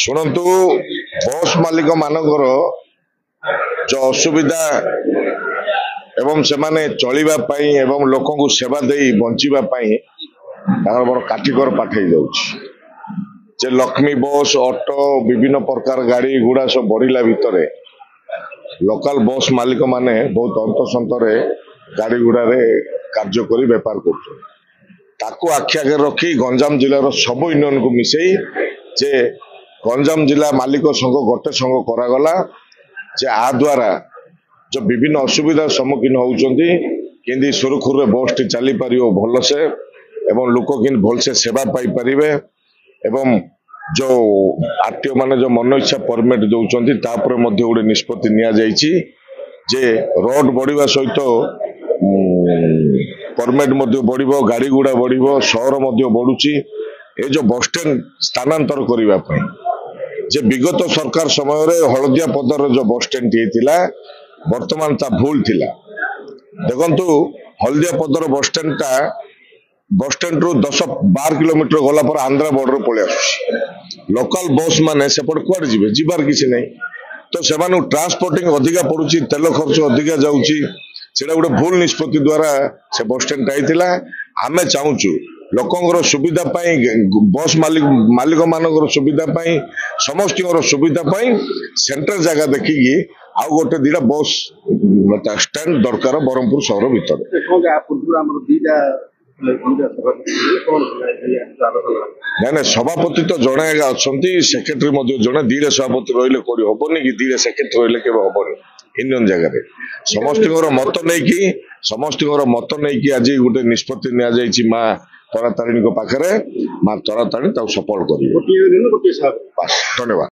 शुणु बस मालिक मानकर जो असुविधा एवं से माने चलिबा पई एवं लोक को सेवा दे बंचिबा पई बड़ काटिकर पठे जे लक्ष्मी बस ऑटो विभिन्न प्रकार गाड़ी गुड़ा सब बढ़ला भितर लोकल बस मालिक माने बहुत अंतसंतरे गाड़ी गुड़ा कार्य कर बेपार कर आखि आगे रखी गंजाम जिलार सब यूनियन को मिसई जे गंजाम जिला मालिक संघ गोटे संघ करागला जे आ द्वारा जो विभिन्न असुविधार सम्मुखीन होती सुरखुर बस टी चली पार भलसे एवं लोक कि भलसे सेवा पाई पारिबे एवं जो आरटीओ माने जो मन इच्छा परमिट दौरान तापर गोटे निष्पत्ति नि रोड बढ़िया सहित परमिट बढ़ गाड़ी गुड़ा बढ़ सहर बढ़ुची ये जो बस स्टैंड स्थानांतर करने जे विगत सरकार समय रे हलदिया पदर जो बस स्टैंड होता वर्तमान ता भूल थिला देखंतु हलदिया पदर बस स्टैंड टा बस स्टैंड रु 10-12 किलोमीटर गला पर आंध्रा बॉर्डर पड़े आसुची लोकल बस माने सेपट कुआड जिबे जिबार किसी नहीं तो सेमानु ट्रांसपोर्टिंग अधिका पड़ुची तेल खर्च अधिका जाउची सेटा गोटे भूल निष्पत्ति द्वारा से बस स्टैंड आइथिला आमे चाहूचु लोकंगर सुविधा पाई बस मालिक मानकर सुविधा पाई समस्त सुविधा पाई सेंट्रल जगह देखिकी आउ गोटे दीटा बस स्टैंड दरकार ब्रह्मपुर सहर भितर ना सभापति तो जड़े अच्छा सेक्रेटरी जड़े दीटा सभापति रही कोड़ी हेनी कि दीटा सेक्रेटरी रही के हेनी यूनियन जगह समस्त मत नहीं समस्त मत नहीं आज गोटे निष्पत्ति नि माँ तारातारिणी पाखे माँ तारातारिणी सफल कर धन्यवाद।